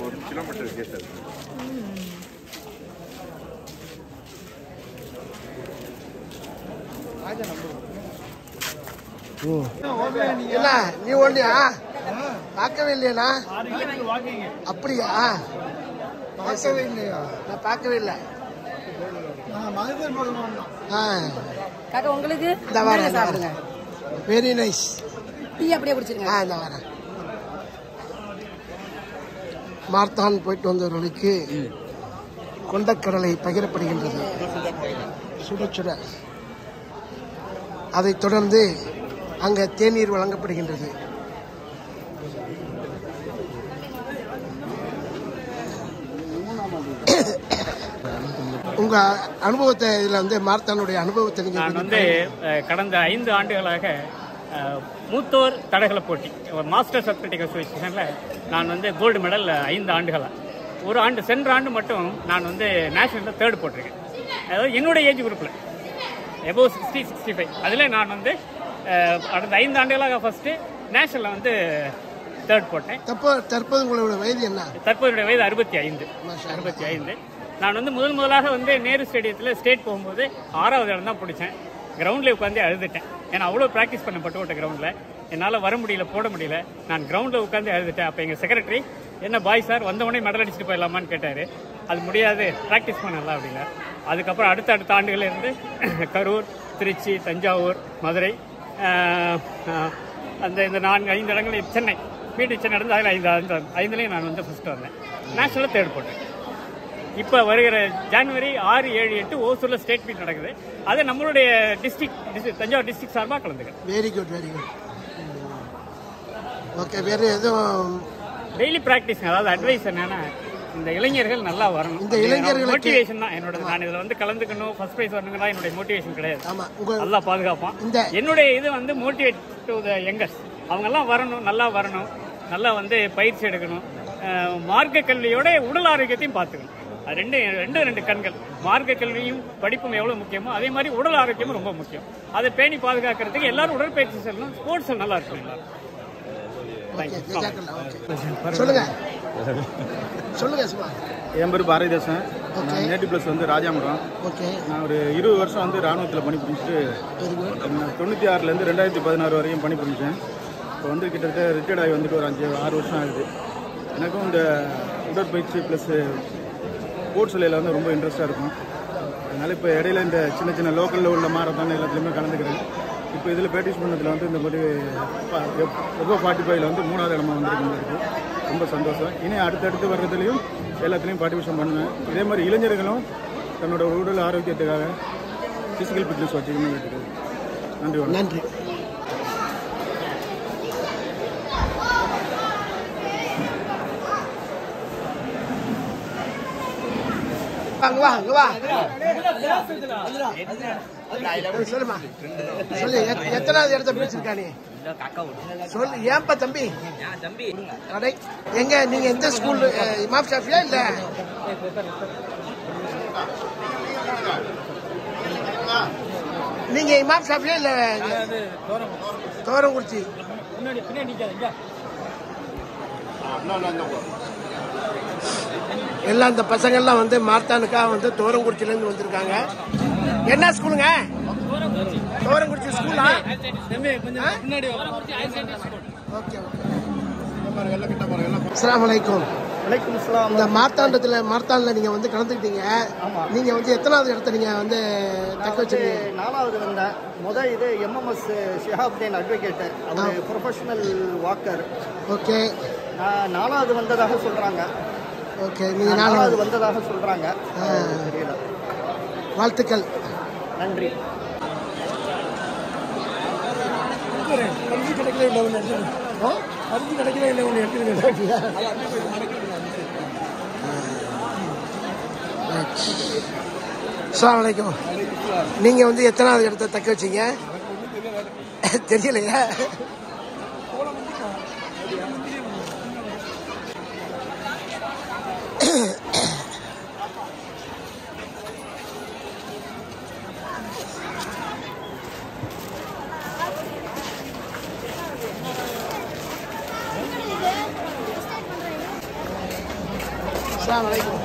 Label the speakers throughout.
Speaker 1: ஒரு கிலோமீட்டர் கேட்டது
Speaker 2: என்ன நீ ஒண்ணியா பார்க்கவே இல்லையா? அப்படியா? பார்க்கவே இல்லையா? நான் பார்க்கவே இல்லை.
Speaker 3: உங்களுக்கு
Speaker 2: சாப்பிடுங்க. Very nice.
Speaker 3: டீ அப்படியே குடிச்சிருங்க.
Speaker 2: இந்த வரேன். மார்த்தான் போயிட்டு வந்தவர்களுக்கு கொண்டக்கடலை பகிரப்படுகின்றது சுட சுட. அதைத் தொடர்ந்து அங்கே தேநீர் வழங்கப்படுகின்றது. உங்க அனுபவத்தை இதுல வந்து மார்த்தானுடைய அனுபவத்தை நீங்க
Speaker 4: நான் வந்து கடந்த 5 ஆண்டுகளாக மூத்தோர் தடகள போட்டி மாஸ்டர்ஸ் அத்லெட்டிக் அசோசியேஷனில் நான் வந்து கோல்டு மெடல் 5 ஆண்டுகளாக. ஒரு ஆண்டு சென்ற ஆண்டு மட்டும் நான் வந்து நேஷனலில் 3rd போட்டிருக்கேன். அதாவது என்னுடைய ஏஜ் குரூப்பில் எபோவ் 60-65 அதில் நான் வந்து கடந்த 5 ஆண்டுகளாக ஃபர்ஸ்ட்டு நேஷனலில் வந்து 3rd போட்டேன்.
Speaker 2: தற்போது உங்களோட வயது என்ன?
Speaker 4: தற்போதைய வயது 65. நான் வந்து முதலாக வந்து நேரு ஸ்டேடியத்தில் ஸ்டேட் போகும்போது 6வது இடம் தான் பிடிச்சேன். கிரவுண்டில் உட்காந்து அழுதுட்டேன். ஏன்னா அவ்வளோ ப்ராக்டிஸ் பண்ண பட்டுவிட்ட கிரவுண்டில் என்னால் வர முடியல, போட முடியல. நான் கிரவுண்டில் உட்காந்து அழுதுட்டேன். அப்போ எங்கள் செக்ரட்டரி என்ன பாய் சார் வந்தவொடனே மெடல் அடிச்சுட்டு போயிடலாமான்னு கேட்டார். அது முடியாது, ப்ராக்டிஸ் பண்ணலாம் அப்படின்னா. அதுக்கப்புறம் அடுத்த ஆண்டுகளில் இருந்து கரூர், திருச்சி, தஞ்சாவூர், மதுரை, இந்த 4-5 இடங்களில் சென்னை மீண்டும் சென்னை நடந்து அதில் 5லையும் நான் வந்து ஃபஸ்ட்டு வந்தேன். நேஷனலில் 3rd போட்டேன். இப்போ வருகிற ஜனவரி 6, 7, 8 ஓசூரில் ஸ்டேட் மீட் நடக்குது. அதை நம்மளுடைய தஞ்சாவூர் டிஸ்ட்ரிக்ட் சார்பாக கலந்துக்கிறேன்.
Speaker 2: Very good. ஓகே. வேறு எதுவும்
Speaker 4: டெய்லி ப்ராக்டிஸ். அதாவது அட்வைஸ் என்னன்னா, இந்த இளைஞர்கள் நல்லா வரணும். இந்த இளைஞர்கள் மோட்டிவேஷன் தான் என்னோட. நான் இதில் வந்து கலந்துக்கணும், ஃபர்ஸ்ட் ப்ரைஸ் வரணுங்களா என்னுடைய மோட்டிவேஷன் கிடையாது. நல்லா பாதுகாப்பான். என்னுடைய இது வந்து மோட்டிவேட் டு த யங்கர்ஸ். அவங்கெல்லாம் வரணும், நல்லா வந்து பயிற்சி எடுக்கணும். மார்க்க கல்வியோட உடல் ஆரோக்கியத்தையும் பார்த்துக்கணும். ரெண்டு கண்கள். மார்க்க கல்வியும் படிப்பும் எவ்வளவு முக்கியமோ அதே மாதிரி உடல் ஆரோக்கியமும் ரொம்ப முக்கியம். அதை பேணி பாதுகாக்கிறதுக்கு எல்லாரும் உடற்பயிற்சி செல்லணும், ஸ்போர்ட்ஸ் நல்லா இருக்கும்.
Speaker 5: என் பேர் பாரதிதாசன். நேட்டிவ் பிளஸ் வந்து ராஜாமரம். நான் ஒரு 20 வருஷம் வந்து ராணுவத்தில் பணி புரிஞ்சுட்டு 96லேருந்து 2016 வரையும் பணி புரிஞ்சேன். இப்போ வந்து கிட்டத்தட்ட ரிட்டையர்ட் ஆகி வந்துட்டு ஒரு 5-6 வருஷம் ஆகுது. எனக்கும் இந்த உடற்பயிற்சி ப்ளஸ் ஸ்போர்ட்ஸ் விலையில் வந்து ரொம்ப இன்ட்ரெஸ்ட்டாக இருக்கும். அதனால் இப்போ இடையில இந்த சின்ன லோக்கலில் உள்ள மாரத்தான் எல்லாத்துலேயுமே கலந்துக்கிறேன். இப்போ இதில் ப்ராக்டிஸ் பண்ணதில் வந்து இந்த மாதிரி எபோவ் 45ல் வந்து 3வது இடமா வந்திருக்கு. ரொம்ப சந்தோஷம். இனி அடுத்தடுத்து வர்றதுலையும் எல்லாத்துலேயும் பார்ட்டிசிபேஷன் பண்ணுவேன். இதே மாதிரி இளைஞர்களும் தன்னோட உடல் ஆரோக்கியத்துக்காக ஃபிசிக்கல் ஃபிட்னஸ் வச்சுக்கணும்னு கேட்டுக்கிறேன். நன்றி.
Speaker 2: நன்றி. சொல்லுமா, சொல்லு எத்தனாவது இடத்த பிடிச்சிருக்கா நீ சொல்லு. ஏன்பா தம்பி எங்க நீங்க எந்த ஸ்கூல்? இமாம் ஷாஃபியா இல்ல நீங்க இமாம் ஷாஃபியா இல்ல தோரங்குறிச்சி? எல்லாம் இந்த பசங்கள்லாம் வந்து மார்த்தானுக்காக வந்து தோரங்குறிச்சிலேருந்து வந்திருக்காங்க. என்ன ஸ்கூலுங்க? தோரங்குறிச்சி ஸ்கூலா? ஓகே. அஸ்ஸலாமு அலைக்கும். இந்த மார்த்தான்ல நீங்க வந்து கலந்துக்கிட்டீங்க. நீங்க வந்து எத்தனாவது இடத்த நீங்க வந்து தக்க வச்சிருக்கீங்க?
Speaker 6: 4வது வந்தேன். இது MMS ஷிஹாபுதீன் அட்வொகேட், அவர் ப்ரொஃபஷனல் வாக்கர்.
Speaker 2: ஓகே.
Speaker 6: நான் 4வது வந்ததாக சொல்றாங்க.
Speaker 2: ஓகே. நீங்க
Speaker 6: 4வது வந்ததாக சொல்றாங்க. தெரியல.
Speaker 2: வாழ்த்துக்கள்.
Speaker 6: நன்றி.
Speaker 2: அஸ்ஸலாமு அலைக்கும். நீங்க வந்து எத்தனாவது இடத்த தக்க வச்சீங்க? தெரியலையா? அஸ்ஸலாமு அலைக்கும்.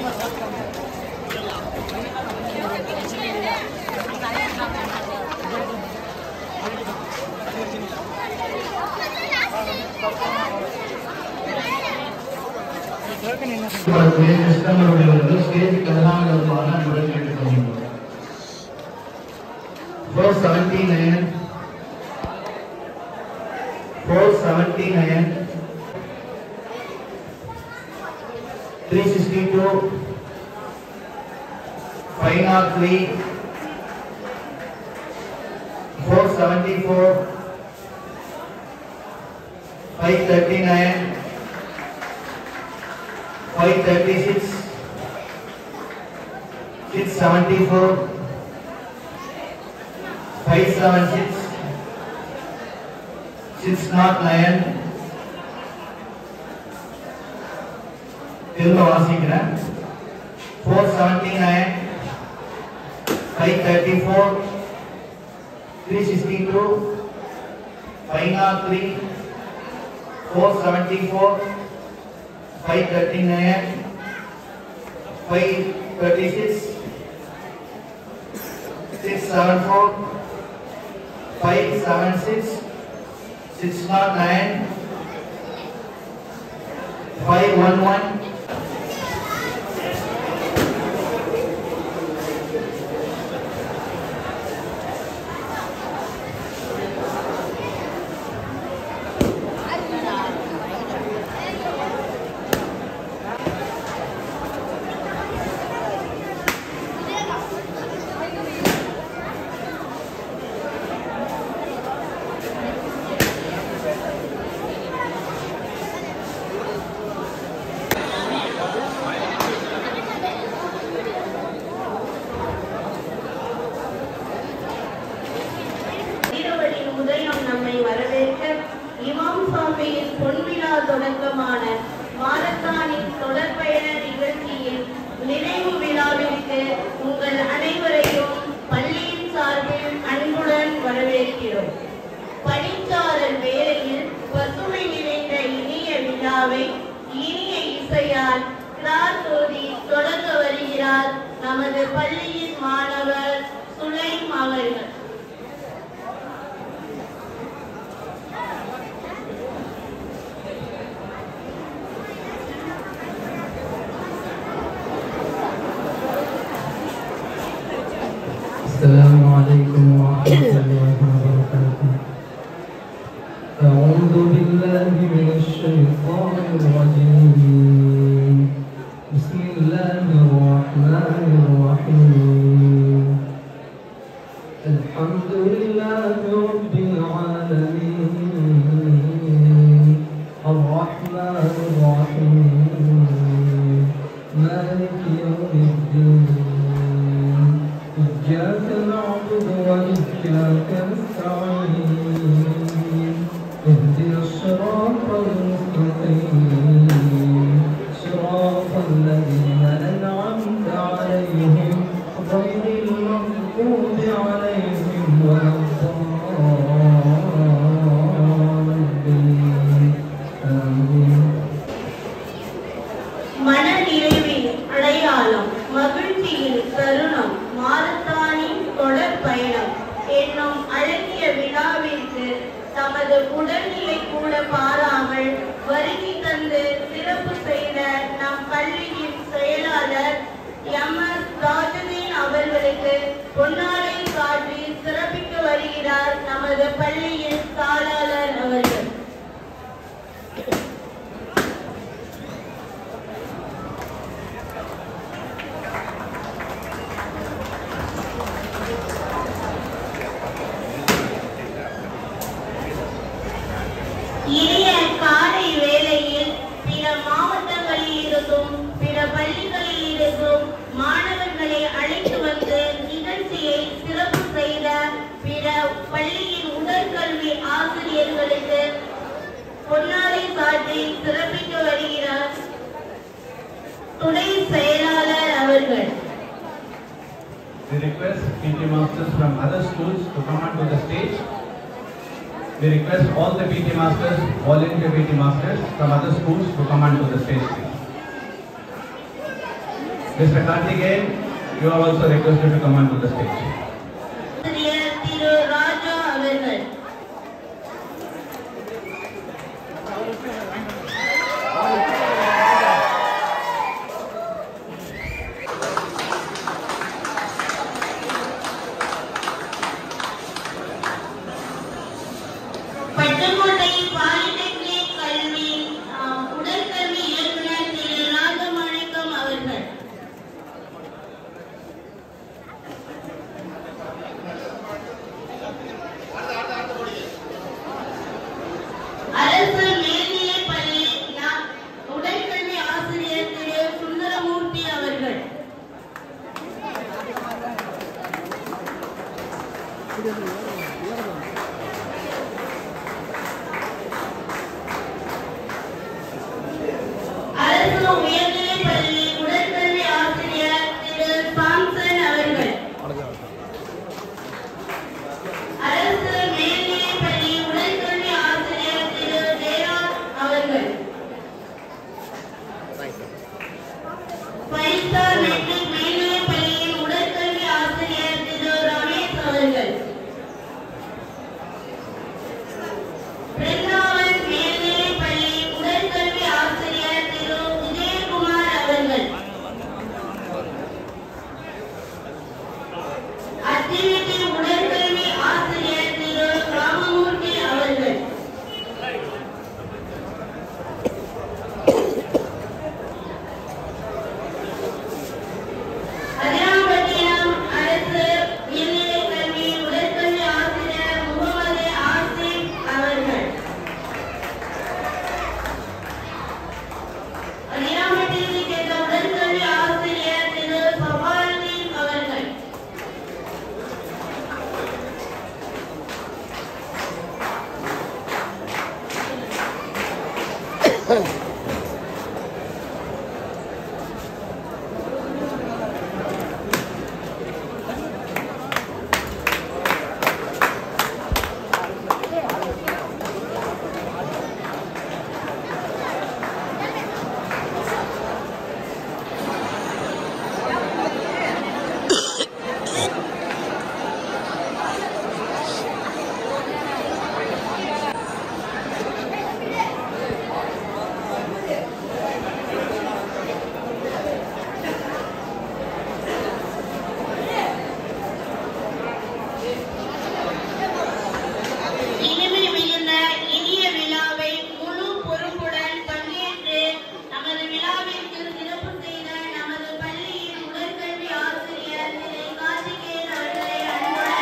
Speaker 7: திரும்ப வாசிக்கிறேன். 479, 534, 362, 503, 474, 539, 536, 674, 576, 609, 511.
Speaker 8: தொடக்கமான மாரத்தானின் தொடர்பயண நிகழ்ச்சியில் நிறைவு விழாவிற்கு உங்கள் அனைவரையும் பள்ளியின் சார்பில் அன்புடன் வரவேற்கிறோம். பணிச்சாரல் வேளையில் பசுமை நிறைந்த இனிய விழாவை இனிய இசையால் கிரார் ஓதி தொடங்க வருகிறார் நமது பள்ளியின் மாணவர் சுலைம் அவர்கள்.
Speaker 9: السلام عليكم ورحمة الله وبركاته. أعوذ بالله من الشيطان الرجيم. بسم الله الرحمن الرحيم. الحمد لله رب العالمين الرحمن الرحيم مالك يوم الدين إياك نعبد وإياك نستعين اهدنا الصراط المستقيم صراط الذين أنعمت عليهم غير المغضوب عليهم ولا الضالين آمين.
Speaker 8: மனநிறைவின் அடையாளம், மகிழ்ச்சியின் தருணம், மாரத்தானின் தொடர் பயணம் என்னும் அழகிய விழாவிற்கு தமது உடல்நிலை கூட பாராமல் வருகை தந்து சிறப்பு செய்த நம் பள்ளியின் செயலாளர் எம்.எஸ். ராஜதீன் அவர்களுக்கு பொன்னாடை காட்டி சிறப்பிக்க வருகிறார் நமது பள்ளியின் தாளாளர் அவர்கள். இனிய காலை வேளையில் பிற மாவட்டங்களில் இருந்தும் பிற பள்ளிகளில் இருந்தும் மாணவர்களை அழைத்து வந்து நிகழ்ச்சியை சிறப்பு செய்த பிற பள்ளியின் உடற்கல்வி ஆசிரியர்களுக்கு பொன்னாடை சாட்டி சிறப்பிக்க வருகிறார் துணை செயலாளர் அவர்கள்.
Speaker 10: We request PT masters from other schools to come onto the stage. We request all the PT masters, volunteer PT masters from other schools to come onto the stage. Mr. Karthikeyan, you are also requested to come onto the stage.
Speaker 8: திரு ராஜா அவர்கள் Pattukkottai polytechnic கல்வி உடற்கல்வி இயக்குனர் திரு ராஜமாணிக்கம் அவர்கள் அரசு மேல்நிலைப் பள்ளி உடற்கல்வி ஆசிரியர் திரு சுந்தரமூர்த்தி அவர்கள் அரசு உயர்நிலைப் பள்ளி உடற்கல்வி ஆசிரியர் திரு சாம்சன் அவர்கள் அரசு மேல்நிலைப் பள்ளி உடற்கல்வி ஆசிரியர் திரு ஜெயராஜ் அவர்கள் பைசா மெட்ரிக் மேல்நிலைப் பள்ளியின் உடற்கல்வி ஆசிரியர் திரு ரமேஷ் அவர்கள் பிருந்தாவன் மேல்நிலைப் பள்ளி உடற்கல்வி ஆசிரியர் திரு விஜயகுமார் அவர்கள் அத்திவிட்டி உடற்கல்வி ஆசிரியர் திரு ராமமூர்த்தி அவர்கள் அதிராம்பட்டினம் அரசு மேல்நிலைக் கல்வி உடற்கல்வி ஆசிரியர் முகமது ஆசிப் அவர்கள் அதிராம்பட்டினத்தைச் சேர்ந்த உடற்கல்வி ஆசிரியர் திரு சபால்தீன் அவர்கள் இனிமை மிகுந்த இனிய விழாவை முழு பொறுப்புடன் பங்கேற்று நமது விழாவிற்கு சிறப்பு செய்த நமது பள்ளியின் உடற்கல்வி ஆசிரியர் திரு கார்த்திகேயன் அவர்களை அன்புடன்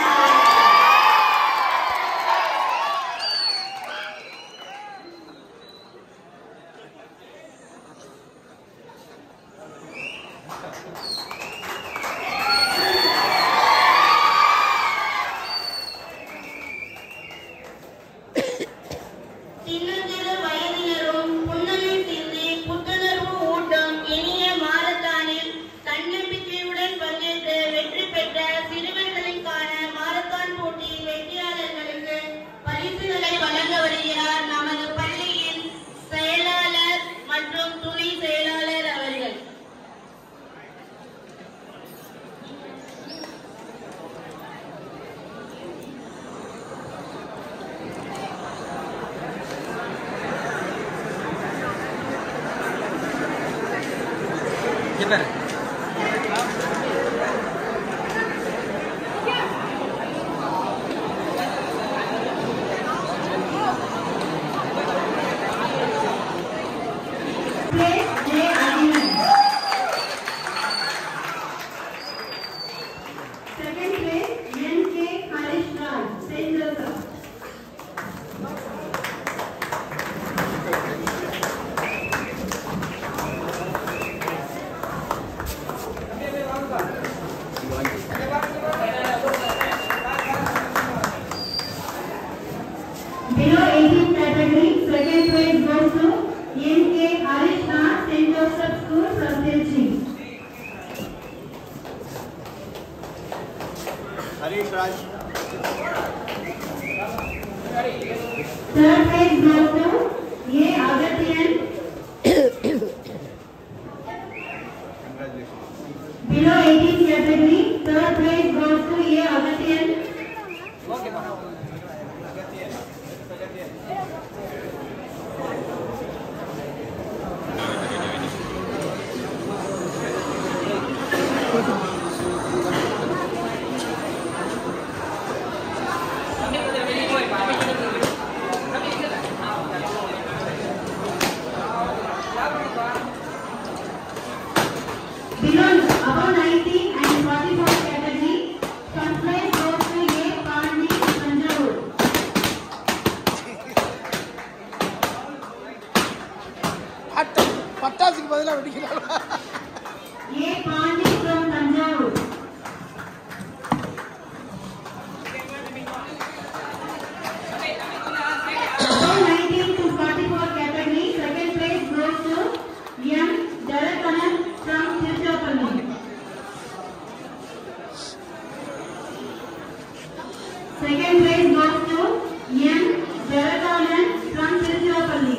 Speaker 8: சின்னஞ்சிறு வயதினரும் புன்னகை சிந்தி புத்துணர்வு ஊட்டும் இனிய மாரத்தானில் தன்னம்பிக்கையுடன் பங்கேற்று வெற்றி பெற்ற சிறுவர்களுக்கான மாரத்தான் போட்டியின் வெற்றியாளர்களுக்கு பரிசுகளை வழங்க வருகிறார் நமது பள்ளியின் செயலாளர் மற்றும் துணை செயலாளர் அவர்கள். Second place, N.K. Harish Raj, St. Joseph. Below 18 category, second place goes to N.K. Harish Raj, St. Joseph School from Tirchi.
Speaker 6: Harish Raj.
Speaker 8: Third place goes to A. Agathian. Below 18 category, third prize goes to A. Agathian. Below above 19 and 44 category, first prize goes to A. Pandi, Tanjavur.
Speaker 2: பட்டாசுக்கு பதிலாக வெடிக்கிறாங்க.
Speaker 8: A. Pandi from Tanjavur. Above 19 to 44 category, second prize goes to M. Jalakanan from Tiruchirappalli. Second prize goes to M. Jalakanan from Tiruchirappalli.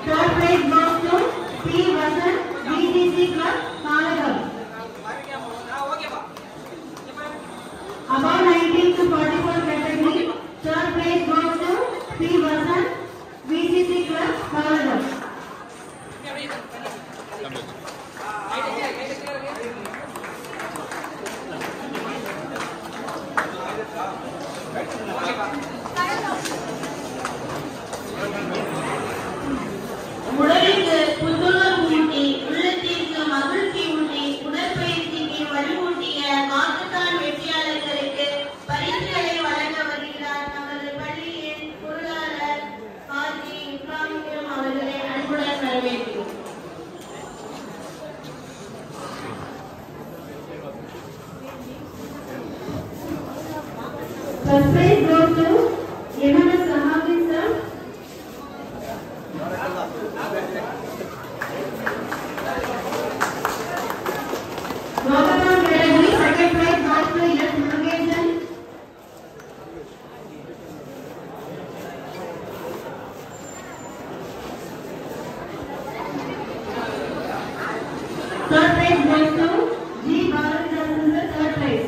Speaker 8: Third prize goes to P. Vasan, BCC Club, Malagar. Above 19 to 44 category, third prize goes to P. Vasan, BCC Club, Malagar. உடலுக்கு புத்துணர்வு ஊட்டி, உள்ளத்திற்கு மகிழ்ச்சி ஊட்டி, உடற்பயிற்சிக்கு வலுவூட்டிய மாற்றுத்தான் வெற்றியாளர்களுக்கு பரிசுகளை வழங்க வருகிறார் நமது பள்ளியின் பொருளாளர் ஆர்ஜி இப்ராஹிம் அவர்களை அன்புடன் வரவேற்கிறோம். First prize goes to MMS Sahabi sir. Gopalan category, second prize goes to S. Murugesan. Third prize goes to G. Balacharan, third prize.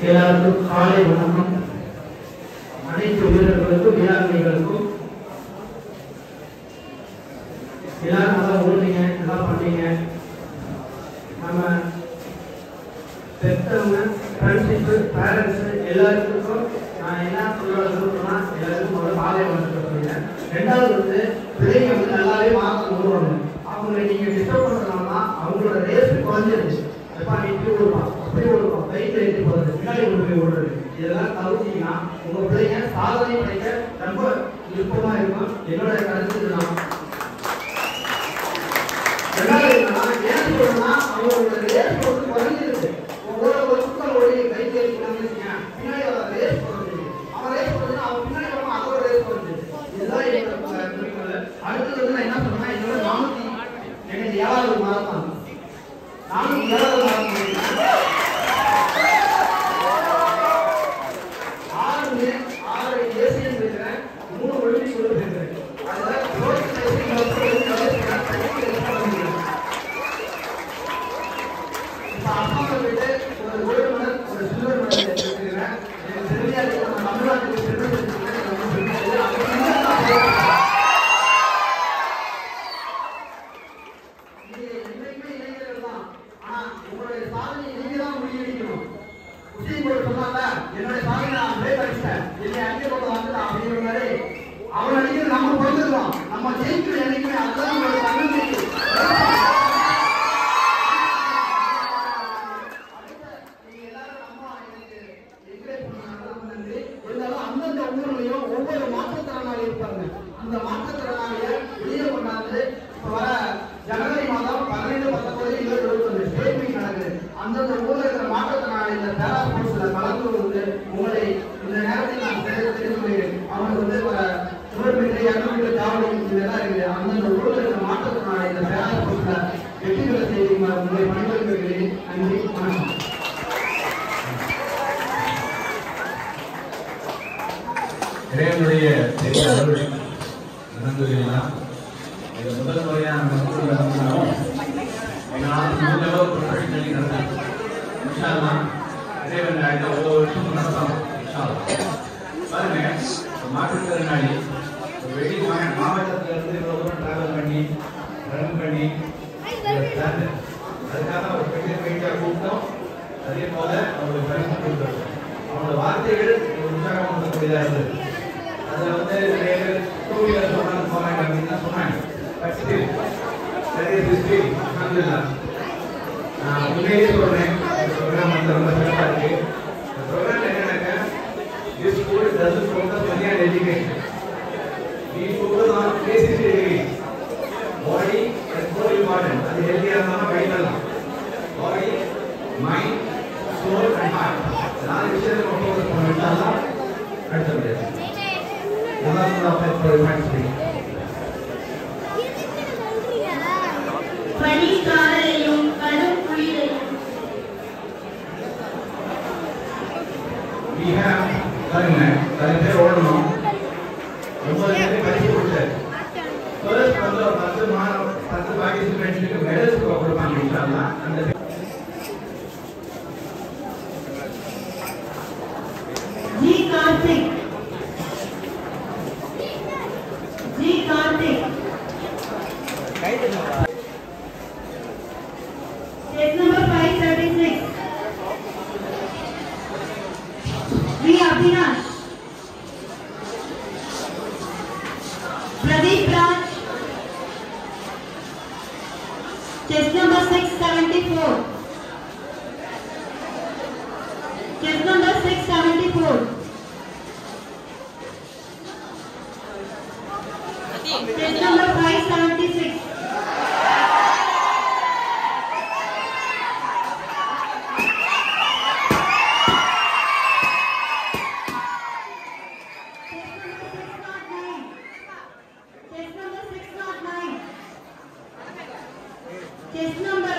Speaker 9: எல்லாருக்கும் காலை வணக்கம். அனைத்து வீரர்களுக்கும் வீராங்கனைகளுக்கும் எல்லாரும் நல்லா ஓடுறீங்க, நல்லா பண்ணீங்க. நம்ம பெற்றவங்க, ஃப்ரெண்ட்ஷிப்பு, பேரண்ட்ஸு எல்லாருக்கும் நான் என்ன சொல்றதுன்னா எல்லாருக்கும் ஒரு காலை வணக்கம் சொல்றேன். ரெண்டாவது வந்து பிள்ளைங்க வந்து நல்லாவே மார்க் ஓடணும். அவங்களை நீங்க டிஸ்டர்ப் பண்ணுறதுனால அவங்களோட ரேஸ் குறைஞ்சிருச்சு. எப்பா நீ இப்படி ஓடுவான், அப்படி ஓடுவான், கையில் ஏற்றி போகிறது, பின்னாடி கொண்டு போய் ஓடுறது, இதெல்லாம் தவிர்த்தீங்கன்னா உங்க பிள்ளைங்க சாதனை படைக்க ரொம்ப விருப்பமா இருக்கும். என்னோட கருத்து இதுதான். ரெண்டாவது என்னன்னா ஏன் சொல்லணும்னா அவங்களோட ரெண்டாவது மார்க் பண்ணிருக்கேன். 6 ஏசியன் இருக்கிறேன், 3 ஒலிம்பிக் குழு இருக்கிறேன். அதுல அப்பாவை விட்டு ஒரு கோல்டு மெடல், ஒரு சில்வர் மெடல் எடுத்துக்கிறேன். எனக்கு தெரியாது நம்ம தமிழ்நாட்டுக்கு பெருமை சேர்த்துக்கிறேன். என்னைக்குமே இளைஞர்கள் தான். ஆனா உங்களுடைய சாதனையை நீங்க தான் முறியடிக்கணும். உசேன் போல்ட் சொன்னாங்க, என்னுடைய சாதனை நான் பிரேக் அடிச்சேன், என்னை அங்கே கொண்டு வந்துட்டான் அப்படிங்கிற மாதிரி அவன் அடிக்கிறது நம்ம பிறந்திருக்கோம். நம்ம ஜெயிக்கிற என்னைக்குமே அதுதான் உங்களுடைய தன்னம்பிக்கை. அந்தந்த ஊர்லயும் ஒவ்வொரு மாற்றுத்திறனாளி இருப்பாங்க. அந்த மாற்றுத்திறனாளியை வெளியே கொண்டாந்து வர ஜனவரி மாதம் 12, 19, 20, ஸ்டேட் மீட் நடக்குது. அந்தந்த ஊர்ல இருக்கிற மாற்றுத்திறனாளி இந்த பேரா ஸ்போர்ட்ஸ்ல கலந்து வந்து உங்களை இந்த நேரத்தில் நான் தெரிவிக்கிறேன். அவங்களுக்கு வந்து 100 மீட்டர், 200 மீட்டர் தாவடி இதெல்லாம் இருக்குது. அந்தந்த ஊர்ல இருக்கிற மாற்றுத்திறனாளி இந்த பேரா ஸ்போர்ட்ஸ்ல வெற்றி பெற செய்தி உங்களை பணிபுரிகிறேன். நன்றி, வணக்கம்.
Speaker 10: இறைவனுடைய பெரிய அருள் நடந்துள்ளா இது முதல் முறையாக நம்ம நடந்தாலும் எங்களால் முடிஞ்ச அளவு ப்ரொஃபஷனலி நடந்தது. இன்ஷா அல்லாஹ் இறைவன் அடுத்த ஒவ்வொரு வருஷமும் நடத்தலாம். இன்ஷா அல்லாஹ் பாருங்க, மாற்றுத்திறனாளி வெளி மாவட்டத்திலிருந்து இவ்வளவு தூரம் டிராவல் பண்ணி ரன் பண்ணி அதுக்காக ஒரு பெரிய பெயிண்டாக கூப்பிட்டோம். அதே போல அவங்களுக்கு பரிசு கொடுத்தோம். அவங்களோட வார்த்தைகள் உற்சாகம் கொடுக்கக்கூடியதாக இருந்தது. அதில் வந்து நிறைய பேர் 2 வீலர் சொன்னாங்க போனாங்க அப்படின்னு தான் சொன்னாங்க. பட் ஸ்டில் நிறைய ஹிஸ்ட்ரி அல்ஹம்துலில்லாஹ். நான் உண்மையிலே சொல்றேன், இந்த ப்ரோக்ராம் வந்து ரொம்ப சிறப்பாக இருக்கு. இந்த ப்ரோக்ராம் என்னன்னாக்கா, this school doesn't focus only on education. We focus on 360 degrees. Body is so important. அது ஹெல்த்தியாக இருந்தாலும் கைதெல்லாம் பாடி, மைண்ட், சோல் அண்ட் ஹார்ட் 4 விஷயத்தை ஃபோக்கஸ் பண்ணிட்டாலும் அடுத்தது
Speaker 8: பனிக்காலையும் கடும் குளிரையும்
Speaker 10: நிறைய பேர் ஓடணும். 9 பேருக்கு பரிசு கொடுத்தாரு. ஃபர்ஸ்ட் வந்து ஒரு 10 பார்ட்டிசிபென்ட்ஸுக்கு மெடல்ஸ் கொடுப்பாங்க. இன்ஷாஅல்லாஹ் அந்த
Speaker 8: जी Kartik Stage number 536 V Abhinash Pradeep Raj Stage number 674 Stage number 674 Stage number 576 Test number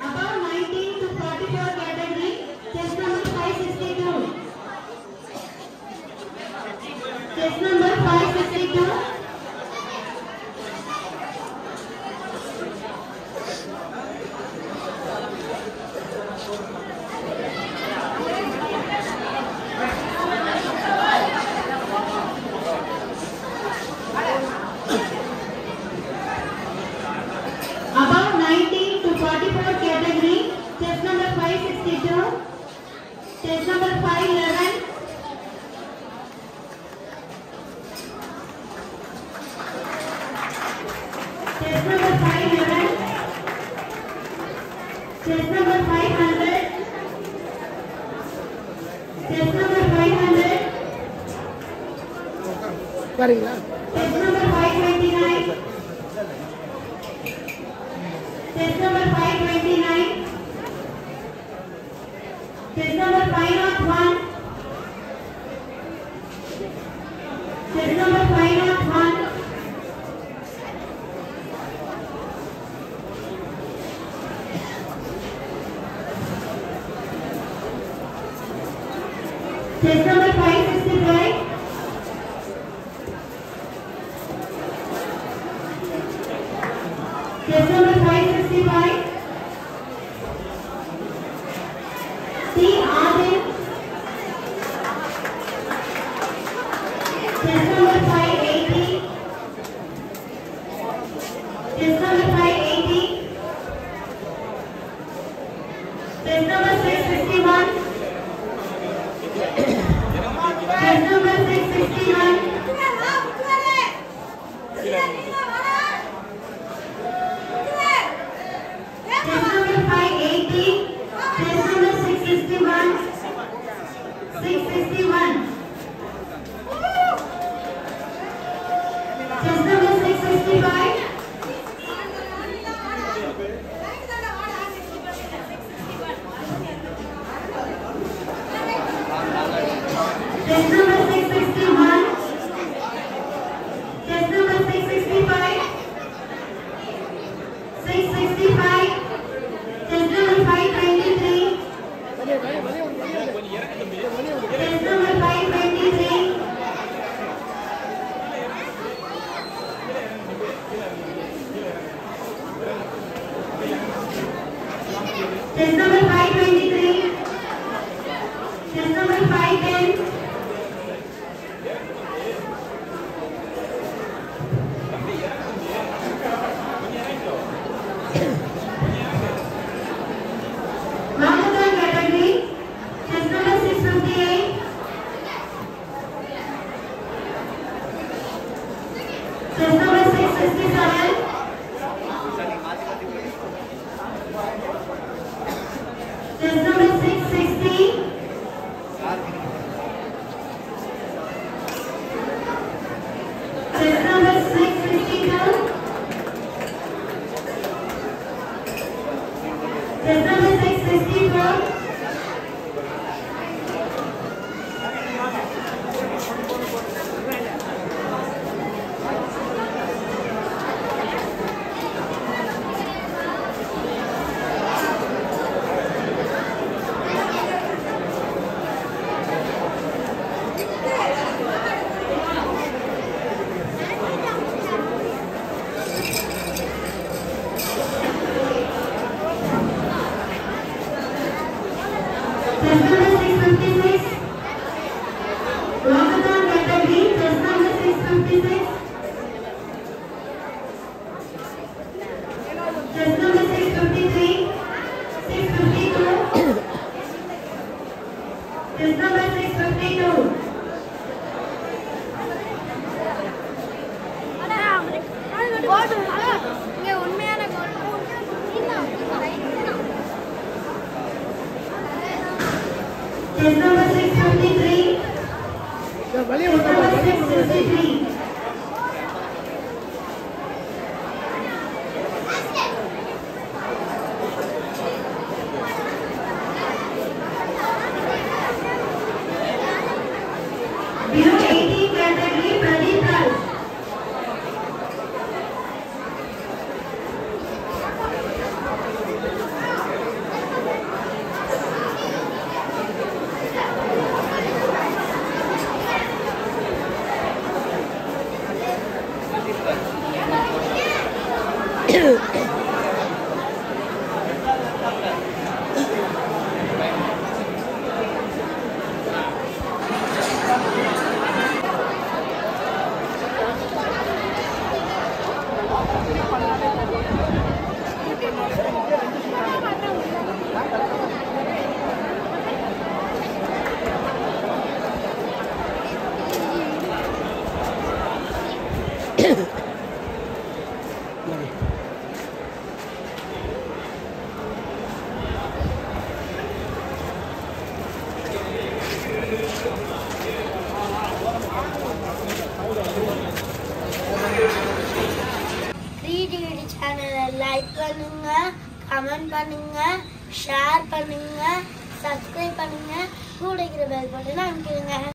Speaker 8: above 19 to 44 category, test number 562. Test number 562. Above 19 to 44 category, test number 562, test number 511, test number 511, test number 500, test number 500,
Speaker 2: பாருங்களா
Speaker 8: test number 529, test number 529, test number 501, Test number 565. Test number 565. C. Adil. Test number 580. Test number 580. Test number 661. Test number 661. Test number 580. Test number 661. 661. Test number 665. Test number 661. Test number 665. 665. Test number 523. Test number 523. Test number 523. Test number 510. Marathon category. Test number 658. Test number 667. Test number 660. Test number 662. Test number 664. Test number 656. Walkathon category. Test number 656. Test number 653. 652. Test number 652. Test number 653. Test number 653. Below 18 category, Pradeep Raj.
Speaker 11: சேனலை like பண்ணுங்க, comment பண்ணுங்க, share பண்ணுங்க, subscribe பண்ணுங்க, கூட இருக்கிற bell பட்டனை அமுக்கிடுங்க.